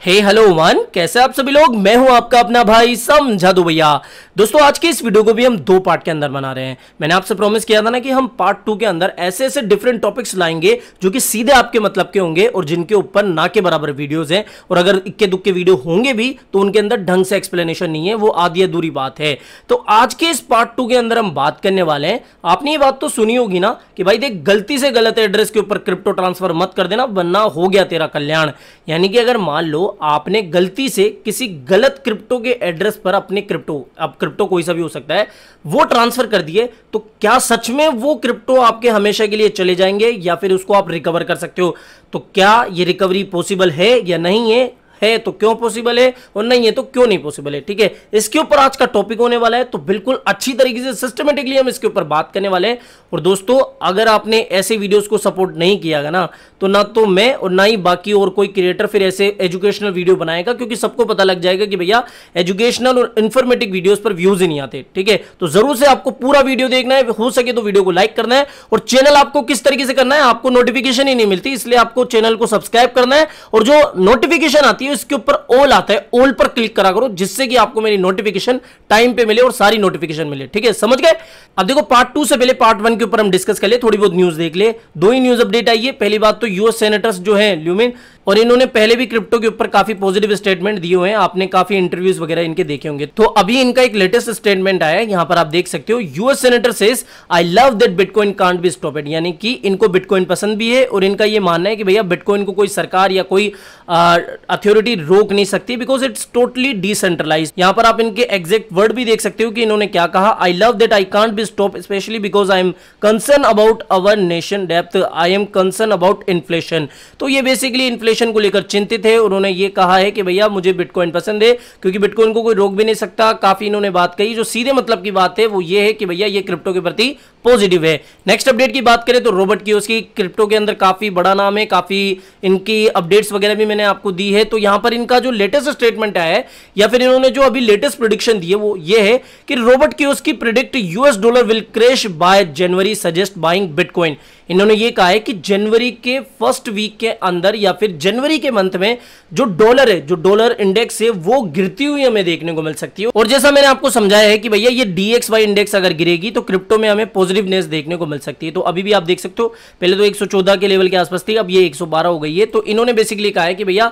हे hello one, कैसे आप सभी लोग। मैं हूं आपका अपना भाई समझा दो भैया। दोस्तों आज के इस वीडियो को भी हम दो पार्ट के अंदर बना रहे हैं। मैंने आपसे प्रॉमिस किया था ना कि हम पार्ट 2 के अंदर ऐसे ऐसे डिफरेंट टॉपिक्स लाएंगे जो कि सीधे आपके मतलब के होंगे और जिनके ऊपर ना के बराबर वीडियोस हैं, और अगर इक्के दुक्के वीडियो होंगे भी तो उनके अंदर ढंग से एक्सप्लेनेशन नहीं है, वो आधी अधूरी बात है। तो आज के इस पार्ट 2 के अंदर हम बात करने वाले हैं। आपने ये बात तो सुनी होगी ना कि भाई देख, गलती से गलत एड्रेस के ऊपर क्रिप्टो ट्रांसफर मत कर देना वरना हो गया तेरा कल्याण। यानी कि अगर मान लो आपने गलती से किसी गलत क्रिप्टो के एड्रेस पर अपने क्रिप्टो, अब क्रिप्टो कोई सा भी हो सकता है, वो ट्रांसफर कर दिए, तो क्या सच में वो क्रिप्टो आपके हमेशा के लिए चले जाएंगे या फिर उसको आप रिकवर कर सकते हो? तो क्या ये रिकवरी पॉसिबल है या नहीं है तो क्यों पॉसिबल है और नहीं है तो क्यों नहीं पॉसिबल है, ठीक है। इसके ऊपर आज का टॉपिक होने वाला है। तो बिल्कुल अच्छी तरीके से सिस्टमेटिकली हम इसके ऊपर बात करने वाले हैं। और दोस्तों अगर आपने ऐसे वीडियोस को सपोर्ट नहीं किया ना तो ना तो मैं और ना ही बाकी और कोई क्रिएटर फिर ऐसे एजुकेशनल वीडियो बनाएगा, क्योंकि सबको पता लग जाएगा कि भैया एजुकेशनल और इन्फॉर्मेटिव वीडियोस पर व्यूज ही नहीं आते, ठीक है। तो जरूर से आपको पूरा वीडियो देखना है, हो सके तो वीडियो को लाइक करना है। और चैनल आपको किस तरीके से करना है, आपको नोटिफिकेशन ही नहीं मिलती, इसलिए आपको चैनल को सब्सक्राइब करना है और जो नोटिफिकेशन आती है इसके ऊपर ऑल आता है, ऑल पर क्लिक करा करो, जिससे कि आपको मेरी नोटिफिकेशन टाइम पे मिले और सारी नोटिफिकेशन मिले, ठीक है। समझ गए। अब देखो पार्ट 2 से पहले पार्ट 1 के ऊपर हम डिस्कस कर ले, थोड़ी बहुत न्यूज देख ले। दो ही न्यूज अपडेट आई है। पहली बात तो यूएस सेनेटर्स जो है ल्यूमिन, और इन्होंने पहले भी क्रिप्टो के ऊपर काफी पॉजिटिव स्टेटमेंट दिए हुए हैं, आपने काफी इंटरव्यूज वगैरह इनके देखे होंगे। तो अभी इनका एक लेटेस्ट स्टेटमेंट आया है, यहां पर आप देख सकते हो। US senator says I love that bitcoin can't be stopped, यानी कि इनको बिटकॉइन पसंद भी है और इनका ये मानना है कि भैया बिटकॉइन को कोई सरकार या कोई अथॉरिटी रोक नहीं सकती, बिकॉज इट्स टोटली डिसेंट्रलाइज्ड। यहां पर आप इनके एग्जैक्ट वर्ड भी देख सकते हो कि इन्होंने क्या कहा। I love that I can't be stop specially because I am concern about our nation depth, I am concern about inflation. तो ये बेसिकली इन्फ्लेशन को लेकर चिंतित है। उन्होंने ये कहा है कि भैया मुझे बिटकॉइन पसंद है क्योंकि बिटकॉइन को कोई रोक भी नहीं सकता। काफी इन्होंने बात कही, जो सीधे मतलब की बात है वो ये है कि भैया ये क्रिप्टो के प्रति पॉजिटिव है। नेक्स्ट अपडेट की बात करें तो रॉबर्ट कियोस्की क्रिप्टो के अंदर काफी बड़ा नाम है, काफी इनकी अपडेट्स वगैरह भी मैंने आपको दी है। तो यहां पर इनका जो लेटेस्ट स्टेटमेंट आया है या फिर इन्होंने जो अभी लेटेस्ट प्रेडिक्शन दी है वो ये है कि Robert Kiyosaki predict US dollar will crash bye January, suggest buying bitcoin. इन्होंने ये कहा है कि जनवरी के फर्स्ट वीक के अंदर या फिर जनवरी के मंथ में जो डॉलर है, जो डॉलर इंडेक्स है, वो गिरती हुई हमें देखने को मिल सकती है। और जैसा मैंने आपको समझाया है कि भैया ये DXY इंडेक्स अगर गिरेगी तो क्रिप्टो में हमें पॉजिटिवनेस देखने को मिल सकती है। तो अभी भी आप देख सकते हो, पहले तो 114 के लेवल के आसपास थी, अब ये 112 हो गई है। तो इन्होंने बेसिकली कहा है कि भैया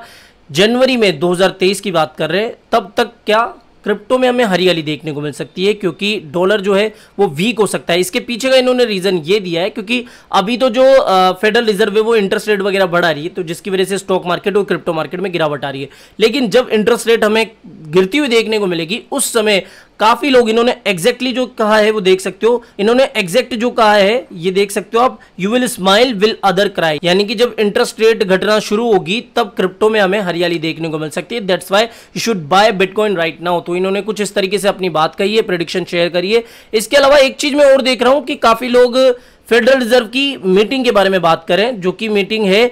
जनवरी में 2023 की बात कर रहे हैं, तब तक क्या क्रिप्टो में हमें हरियाली देखने को मिल सकती है, क्योंकि डॉलर जो है वो वीक हो सकता है। इसके पीछे का इन्होंने रीजन ये दिया है क्योंकि अभी तो जो फेडरल रिजर्व है वो इंटरेस्ट रेट वगैरह बढ़ा रही है, तो जिसकी वजह से स्टॉक मार्केट और क्रिप्टो मार्केट में गिरावट आ रही है। लेकिन जब इंटरेस्ट रेट हमें गिरती हुई देखने को मिलेगी उस समय काफी लोग, इन्होंने एग्जैक्टली जो कहा है वो देख सकते हो, इन्होंने एग्जैक्ट जो कहा है ये देख सकते हो आप, you will smile will other cry, यानी कि जब इंटरेस्ट रेट घटना शुरू होगी तब क्रिप्टो में हमें हरियाली देखने को मिल सकती है। That's why you should buy bitcoin right now. तो इन्होंने कुछ इस तरीके से अपनी बात कही है, प्रेडिक्शन शेयर करी है। इसके अलावा एक चीज मैं और देख रहा हूं कि काफी लोग फेडरल रिजर्व की मीटिंग के बारे में बात करें, जो कि मीटिंग है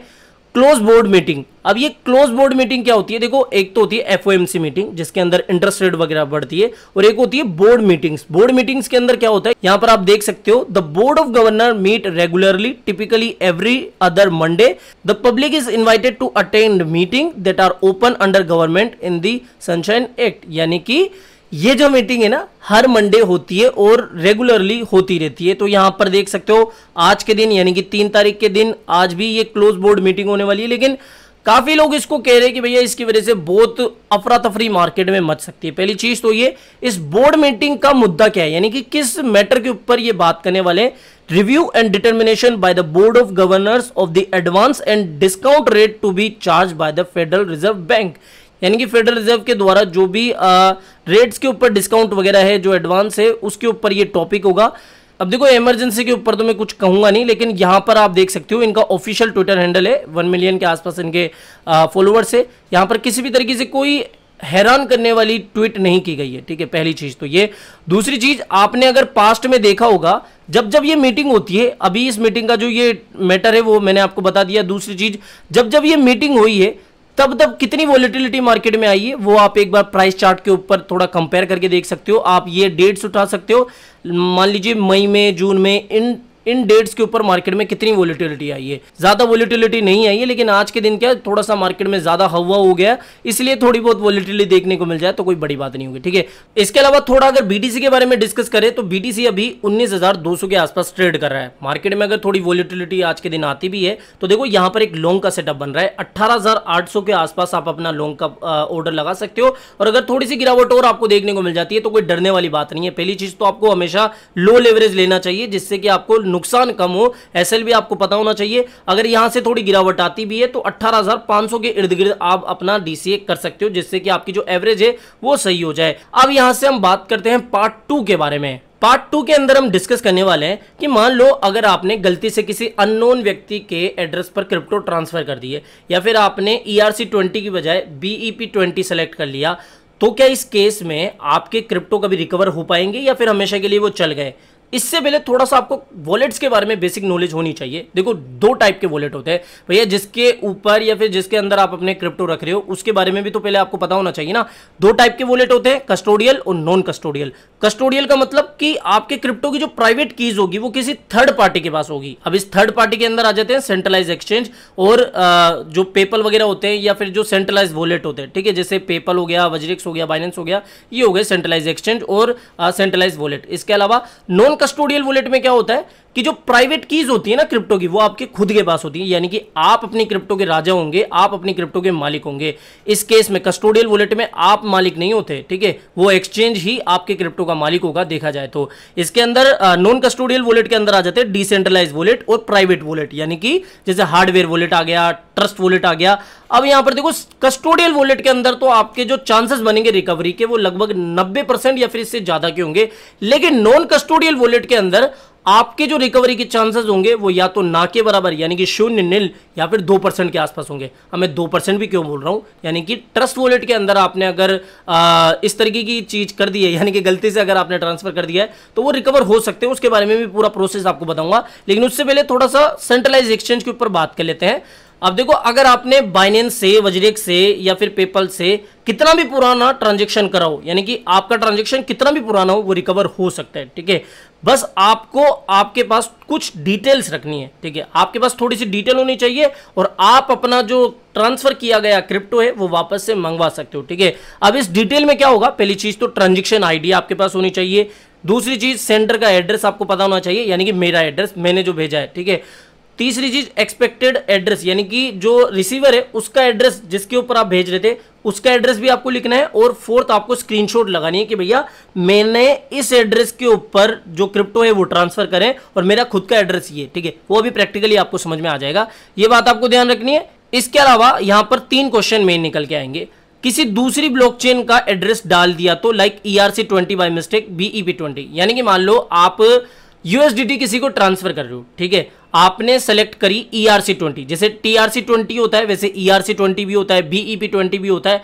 क्लोज बोर्ड मीटिंग। अब ये क्लोज बोर्ड मीटिंग क्या होती है? देखो, एक तो होती है FOMC मीटिंग जिसके अंदर इंटरेस्ट रेट वगैरह बढ़ती है, और एक होती है बोर्ड मीटिंग्स। बोर्ड मीटिंग्स के अंदर क्या होता है, यहां पर आप देख सकते हो, the board of governor meet regularly typically every other Monday, the public is invited to attend meeting that are open under government in the sunshine act. यानी कि ये जो मीटिंग है ना हर मंडे होती है और रेगुलरली होती रहती है। तो यहां पर देख सकते हो आज के दिन यानी कि 3 तारीख के दिन आज भी ये क्लोज बोर्ड मीटिंग होने वाली है। लेकिन काफी लोग इसको कह रहे हैं कि भैया इसकी वजह से बहुत अफरा तफरी मार्केट में मच सकती है। पहली चीज तो ये, इस बोर्ड मीटिंग का मुद्दा क्या है, यानी कि किस मैटर के ऊपर ये बात करने वाले हैं। Review and determination by the board of governors of the advance and discount rate to be charge by the federal reserve bank, यानी कि फेडरल रिजर्व के द्वारा जो भी रेट्स के ऊपर डिस्काउंट वगैरह है, जो एडवांस है, उसके ऊपर ये टॉपिक होगा। अब देखो इमरजेंसी के ऊपर तो मैं कुछ कहूंगा नहीं, लेकिन यहां पर आप देख सकते हो इनका ऑफिशियल ट्विटर हैंडल है, 1 मिलियन के आसपास इनके फॉलोअर्स है। यहां पर किसी भी तरीके से कोई हैरान करने वाली ट्वीट नहीं की गई है, ठीक है। पहली चीज तो ये। दूसरी चीज, आपने अगर पास्ट में देखा होगा जब जब ये मीटिंग होती है, अभी इस मीटिंग का जो ये मैटर है वो मैंने आपको बता दिया। दूसरी चीज, जब जब ये मीटिंग हुई है तब तब कितनी वॉलेटिलिटी मार्केट में आई है वो आप एक बार प्राइस चार्ट के ऊपर थोड़ा कंपेयर करके देख सकते हो। आप ये डेट्स उठा सकते हो, मान लीजिए मई में, जून में, इन इन डेट्स के ऊपर मार्केट में कितनी वोलेटिलिटी आई है। ज्यादा वोलेटिलिटी नहीं आई है, लेकिन आज के दिन क्या थोड़ा सा मार्केट में ज्यादा हवा हो गया, इसलिए थोड़ी बहुत वोलेटिलिटी देखने को मिल जाए तो कोई बड़ी बात नहीं होगी, ठीक है। इसके अलावा थोड़ा अगर बीटीसी के बारे में डिस्कस करें तो बीटीसी अभी 19,200 के आसपास ट्रेड कर रहा है। मार्केट में अगर थोड़ी वोलेटिलिटी आज के दिन आती भी है तो देखो यहां पर एक लॉन्ग का सेटअप बन रहा है। 18,800 के आसपास आप अपना लॉन्ग का ऑर्डर लगा सकते हो, और अगर थोड़ी सी गिरावट और आपको देखने को मिल जाती है तो कोई डरने वाली बात नहीं है। पहली चीज तो आपको हमेशा लो लेवरेज लेना चाहिए, जिससे कि आपको नुकसान कम हो। एसएल भी आपको पता होना चाहिए। अगर यहां से थोड़ी गिरावट आती भी है तो 18,500 के इर्द गिर्द आप अपना डीसीए कर सकते हो, जिससे कि आपकी जो एवरेज है वो सही हो जाए। अब यहां से हम बात करते हैं पार्ट 2 के बारे में। पार्ट 2 के अंदर हम डिस्कस करने वाले हैं कि मान लो अगर आपने गलती से किसी अननोन व्यक्ति के एड्रेस पर क्रिप्टो ट्रांसफर कर दिए, या फिर आपने ERC20 की बजाय BEP20 सेलेक्ट कर लिया, तो क्या इस केस में आपके क्रिप्टो कभी रिकवर हो पाएंगे या फिर हमेशा के लिए वो चल गए। इससे पहले थोड़ा सा आपको वॉलेट्स के बारे में बेसिक नॉलेज होनी चाहिए। देखो 2 टाइप के वॉलेट होते हैं भैया, जिसके ऊपर या फिर जिसके अंदर आप अपने क्रिप्टो रख रहे हो उसके बारे में भी तो पहले आपको पता होना चाहिए ना। 2 टाइप के वॉलेट होते हैं, कस्टोडियल और नॉन कस्टोडियल। कस्टोडियल का मतलब कि आपके क्रिप्टो की जो प्राइवेट कीज होगी वो किसी थर्ड पार्टी के पास होगी। अब इस थर्ड पार्टी के अंदर आ जाते हैं सेंट्रलाइज एक्सचेंज और जो पेपल वगैरह होते हैं या फिर जो सेंट्रलाइज वॉलेट होते हैं, ठीक है, जैसे पेपल हो गया, वज्रिक्स हो गया, बाइनेंस हो गया, ये हो गए सेंट्रलाइज एक्सचेंज और सेंट्रलाइज वॉलेट। इसके अलावा नॉन कस्टोडियल वॉलेट में क्या होता है कि जो प्राइवेट कीज होती है ना क्रिप्टो की, वो आपके खुद के पास होती है, यानी कि आप अपनी क्रिप्टो के राजा होंगे, आप अपनी क्रिप्टो के मालिक होंगे। इस केस में कस्टोडियल वॉलेट में आप मालिक नहीं होते, ठीक है, वो एक्सचेंज ही आपके क्रिप्टो का मालिक होगा देखा जाए तो। इसके अंदर नॉन कस्टोडियल वॉलेट के अंदर आ जाते हैं डिसेंट्रलाइज वॉलेट और प्राइवेट वॉलेट, यानी कि जैसे हार्डवेयर वॉलेट आ गया, ट्रस्ट वॉलेट आ गया। अब यहां पर देखो कस्टोडियल वॉलेट के अंदर तो आपके जो चांसेस बनेंगे रिकवरी के वो लगभग 90% या फिर इससे ज्यादा के होंगे, लेकिन नॉन कस्टोडियल वॉलेट के अंदर आपके जो रिकवरी के चांसेस होंगे वो या तो ना के बराबर यानी कि 0 नील या फिर 2% के आसपास होंगे। अब मैं 2% भी क्यों बोल रहा हूं, यानी कि ट्रस्ट वॉलेट के अंदर आपने अगर इस तरीके की चीज कर दी है, यानी कि गलती से अगर आपने ट्रांसफर कर दिया है तो वो रिकवर हो सकते हैं। उसके बारे में भी पूरा प्रोसेस आपको बताऊंगा, लेकिन उससे पहले थोड़ा सा सेंट्रलाइज एक्सचेंज के ऊपर बात कर लेते हैं। अब देखो अगर आपने बाइनेंस से, वज्रिक्स से या फिर पेपल से कितना भी पुराना ट्रांजैक्शन करा हो, यानी कि आपका ट्रांजैक्शन कितना भी पुराना हो, वो रिकवर हो सकता है, ठीक है। बस आपको आपके पास कुछ डिटेल्स रखनी है, ठीक है, आपके पास थोड़ी सी डिटेल होनी चाहिए और आप अपना जो ट्रांसफर किया गया क्रिप्टो है वो वापस से मंगवा सकते हो, ठीक है। अब इस डिटेल में क्या होगा, पहली चीज तो ट्रांजैक्शन आईडी आपके पास होनी चाहिए। दूसरी चीज सेंडर का एड्रेस आपको पता होना चाहिए, यानी कि मेरा एड्रेस, मैंने जो भेजा है, ठीक है। तीसरी चीज एक्सपेक्टेड एड्रेस, यानी कि जो रिसीवर है उसका एड्रेस, जिसके ऊपर आप भेज रहे थे उसका एड्रेस भी आपको लिखना है। और फोर्थ आपको स्क्रीनशॉट लगानी है कि भैया मैंने इस एड्रेस के ऊपर जो क्रिप्टो है वो ट्रांसफर करें और मेरा खुद का एड्रेस ये, ठीक है, वो भी प्रैक्टिकली आपको समझ में आ जाएगा, ये बात आपको ध्यान रखनी है। इसके अलावा यहां पर 3 क्वेश्चन मेन निकल के आएंगे। किसी दूसरी ब्लॉकचेन का एड्रेस डाल दिया तो like ERC20 by mistake BEP20, यानी कि मान लो आप USDT किसी को ट्रांसफर कर रहे हो, ठीक है, आपने सेलेक्ट करी ERC20, जैसे TRC20 होता है वैसे ERC20 भी होता है, BEP20 भी होता है।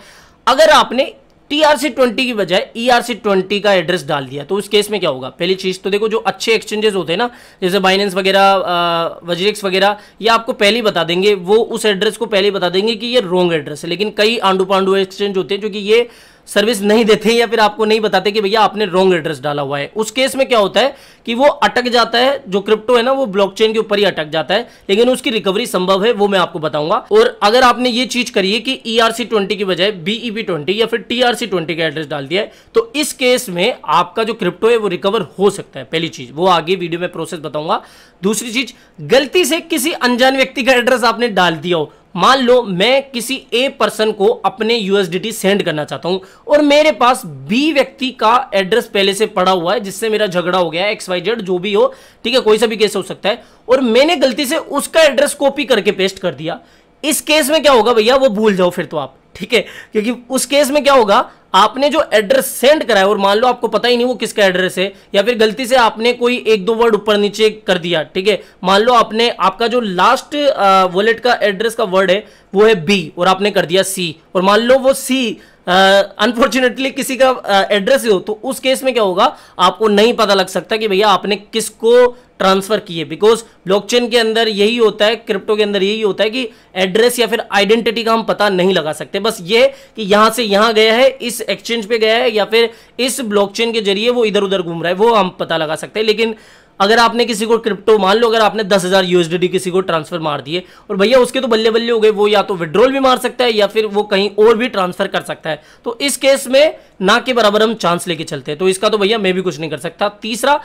अगर आपने TRC20 की बजाय ERC20 का एड्रेस डाल दिया तो उस केस में क्या होगा। पहली चीज तो देखो जो अच्छे एक्सचेंजेस होते हैं ना, जैसे बाइनेंस वगैरह, वज्रिक्स वगैरह, ये आपको पहले ही बता देंगे, वो उस एड्रेस को पहले ही बता देंगे कि ये रॉन्ग एड्रेस है। लेकिन कई आंडू पांडू एक्सचेंज होते हैं जो कि ये सर्विस नहीं देते या फिर आपको नहीं बताते कि भैया आपने रॉन्ग एड्रेस डाला हुआ है। उस केस में क्या होता है कि वो अटक जाता है, जो क्रिप्टो है ना वो ब्लॉकचेन के ऊपर ही अटक जाता है, लेकिन उसकी रिकवरी संभव है, वो मैं आपको बताऊंगा। और अगर आपने ये चीज करी है कि ERC20 की बजाय BEP20 या फिर TRC20 का एड्रेस डाल दिया है तो इस केस में आपका जो क्रिप्टो है वो रिकवर हो सकता है। पहली चीज, वो आगे वीडियो में प्रोसेस बताऊंगा। दूसरी चीज, गलती से किसी अनजान व्यक्ति का एड्रेस आपने डाल दिया हो, मान लो मैं किसी A पर्सन को अपने USDT सेंड करना चाहता हूं और मेरे पास B व्यक्ति का एड्रेस पहले से पड़ा हुआ है जिससे मेरा झगड़ा हो गया है, XYZ जो भी हो, ठीक है, कोई सा भी केस हो सकता है, और मैंने गलती से उसका एड्रेस कॉपी करके पेस्ट कर दिया। इस केस में क्या होगा भैया, वो भूल जाओ फिर तो आप, ठीक है, क्योंकि उस केस में क्या होगा, आपने जो एड्रेस सेंड करा है और मान लो आपको पता ही नहीं वो किसका एड्रेस है, या फिर गलती से आपने कोई 1-2 वर्ड ऊपर नीचे कर दिया, ठीक है, मान लो आपने आपका जो लास्ट वॉलेट का एड्रेस का वर्ड है वो है B और आपने कर दिया C, और मान लो वो C अनफॉर्चुनेटली किसी का एड्रेस हो, तो उस केस में क्या होगा, आपको नहीं पता लग सकता कि भैया आपने किसको ट्रांसफर किए, बिकॉज ब्लॉकचेन के अंदर यही होता है, क्रिप्टो के अंदर यही होता है कि एड्रेस या फिर आइडेंटिटी का हम पता नहीं लगा सकते। बस ये कि यहां से यहां गया है, इस एक्सचेंज पे गया है या फिर इस ब्लॉकचेन के जरिए वो इधर उधर घूम रहा है, वो हम पता लगा सकते हैं। लेकिन अगर आपने किसी को क्रिप्टो, मान लो अगर आपने 10,000 यूएसडीटी किसी को ट्रांसफर मार दिए, और भैया उसके तो बल्ले बल्ले हो गए, वो या तो विड्रॉल भी मार सकता है या फिर वो कहीं और भी ट्रांसफर कर सकता है। तो इस केस में ना के बराबर हम चांस लेके चलते हैं, तो इसका तो भैया मैं भी कुछ नहीं कर सकता। तीसरा,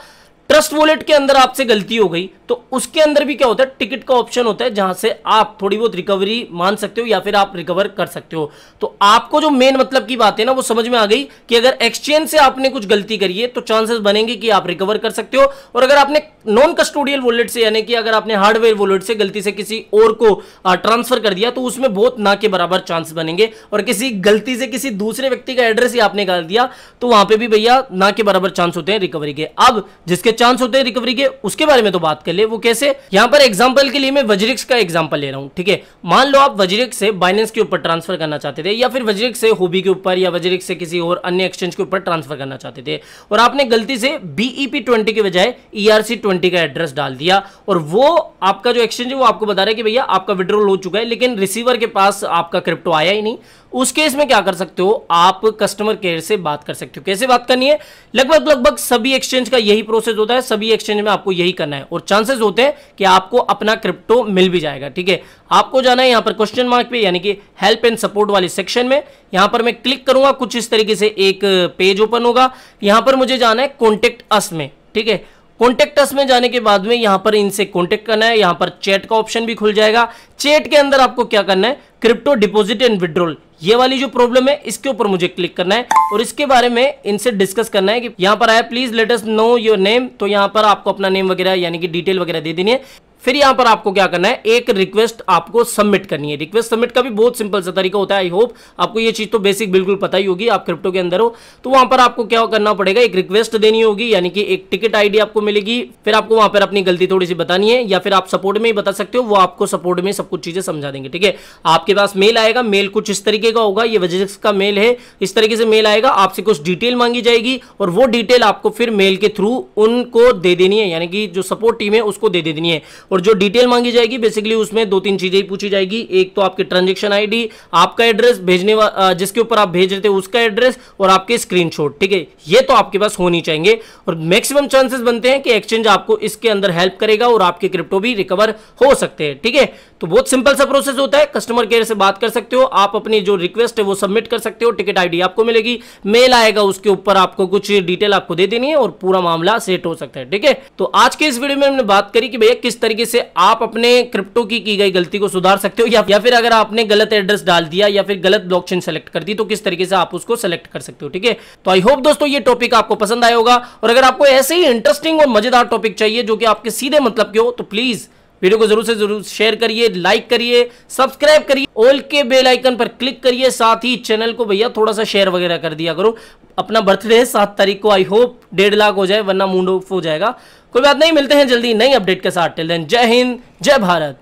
ट्रस्ट वॉलेट के अंदर आपसे गलती हो गई तो उसके अंदर भी क्या होता है, टिकट का ऑप्शन होता है जहां से आप थोड़ी बहुत रिकवरी मान सकते हो या फिर आप रिकवर कर सकते हो। तो आपको जो मेन मतलब की बात है ना वो समझ में आ गई कि अगर एक्सचेंज से आपने कुछ गलती करी है तो चांसेस बनेंगे कि आप रिकवर कर सकते हो, और अगर आपने नॉन कस्टोडियल वॉलेट से यानी कि अगर आपने हार्डवेयर वॉलेट से गलती से किसी और को ट्रांसफर कर दिया तो उसमें बहुत ना के बराबर चांस बनेंगे, और किसी गलती से किसी दूसरे व्यक्ति का एड्रेस ही आपने डाल दिया तो वहां पे भी भैया ना के बराबर चांस होते हैं रिकवरी के। अब जिसके चांस होते हैं रिकवरी के उसके बारे में तो बात कर ले, वो कैसे। यहां पर एग्जांपल के लिए मैं वज्रिक्स का एग्जांपल ले रहा हूं, ठीक है। मान लो आप वज्रिक्स से बाइनेंस के ऊपर ट्रांसफर करना चाहते थे, या फिर वज्रिक्स से हुबी के ऊपर या वज्रिक्स से किसी और अन्य एक्सचेंज के ऊपर ट्रांसफर करना चाहते थे, और आपने गलती से BEP20 के बजाय ERC20 का एड्रेस डाल दिया, और वो आपका जो एक्सचेंज है वो आपको बता रहा है कि भैया आपका विड्रॉल हो चुका है, लेकिन रिसीवर के पास आपका क्रिप्टो आया ही नहीं। उस केस में क्या कर सकते हो, आप कस्टमर केयर से बात कर सकते हो। कैसे बात करनी है, लगभग सभी एक्सचेंज का यही प्रोसेस होता है, सभी एक्सचेंज में आपको यही करना है, और चांसेस होते हैं कि आपको अपना क्रिप्टो मिल भी जाएगा, ठीक है। आपको जाना है यहां पर क्वेश्चन मार्क पे यानी कि हेल्प एंड सपोर्ट वाले सेक्शन में, यहां पर मैं क्लिक करूंगा, कुछ इस तरीके से एक पेज ओपन होगा। यहां पर मुझे जाना है कॉन्टेक्ट अस में, ठीक है। कॉन्टेक्ट अस में जाने के बाद में यहां पर इनसे कॉन्टेक्ट करना है, यहां पर चैट का ऑप्शन भी खुल जाएगा। चैट के अंदर आपको क्या करना है, क्रिप्टो डिपॉजिट एंड विड्रॉल, ये वाली जो प्रॉब्लम है इसके ऊपर मुझे क्लिक करना है और इसके बारे में इनसे डिस्कस करना है कि यहां पर आया please let us know your name, तो यहां पर आपको अपना नेम वगैरह यानी कि डिटेल वगैरह दे देनी है। फिर यहां पर आपको क्या करना है, एक रिक्वेस्ट आपको सबमिट करनी है। रिक्वेस्ट सबमिट का भी बहुत सिंपल सा तरीका होता है, आई होप आपको ये चीज तो बेसिक बिल्कुल पता ही होगी, आप क्रिप्टो के अंदर हो। तो वहां पर आपको क्या करना पड़ेगा, एक रिक्वेस्ट देनी होगी यानी कि एक टिकट आईडी आपको मिलेगी, फिर आपको वहां पर अपनी गलती थोड़ी सी बतानी है, या फिर आप सपोर्ट में ही बता सकते हो, वो आपको सपोर्ट में सब कुछ चीजें समझा देंगे, ठीक है। आपके पास मेल आएगा, मेल कुछ इस तरीके का होगा, ये वज्रिक्स का मेल है, इस तरीके से मेल आएगा, आपसे कुछ डिटेल मांगी जाएगी और वो डिटेल आपको फिर मेल के थ्रू उनको दे देनी है, यानी कि जो सपोर्ट टीम है उसको दे देनी है। और जो डिटेल मांगी जाएगी बेसिकली उसमें दो तीन चीजें ही पूछी जाएगी, एक तो आपके ट्रांजैक्शन आईडी, आपका एड्रेस भेजने जिसके ऊपर आप भेज रहे थे उसका एड्रेस, और आपके स्क्रीनशॉट, ठीक है। ये तो आपके पास होनी चाहिए, और मैक्सिमम चांसेस बनते हैं कि एक्सचेंज आपको इसके अंदर हेल्प करेगा और आपके क्रिप्टो भी रिकवर हो सकते हैं, ठीक है। तो बहुत सिंपल सा प्रोसेस होता है, कस्टमर केयर से बात कर सकते हो, आप अपनी जो रिक्वेस्ट है वो सबमिट कर सकते हो, टिकट आईडी आपको मिलेगी, मेल आएगा, उसके ऊपर आपको कुछ डिटेल आपको दे देनी है और पूरा मामला सेट हो सकता है, ठीक है। तो आज के इस वीडियो में हमने बात करी कि भैया किस तरीके से आप अपने क्रिप्टो की गई गलती को सुधार सकते हो, या फिर अगर आपने गलत एड्रेस डाल दिया या फिर गलत ब्लॉकचेन सेलेक्ट कर दी तो किस तरीके से आप उसको सेलेक्ट कर सकते हो, ठीक है। तो आई होप दोस्तों ये टॉपिक आपको पसंद आया होगा, और अगर आपको ऐसे ही इंटरेस्टिंग और मजेदार टॉपिक चाहिए जो कि आपके सीधे मतलब के हो तो प्लीज वीडियो को जरूर से जरूर शेयर करिए, लाइक करिए, सब्सक्राइब करिए, ऑल के बेल आइकन पर क्लिक करिए, साथ ही चैनल को भैया थोड़ा सा शेयर वगैरह कर दिया करो। अपना बर्थडे है 7 तारीख को, आई होप 1.5 लाख हो जाए वरना मूड ऑफ हो जाएगा। कोई बात नहीं, मिलते हैं जल्दी नई अपडेट के साथ। टिल देन जय हिंद, जय भारत।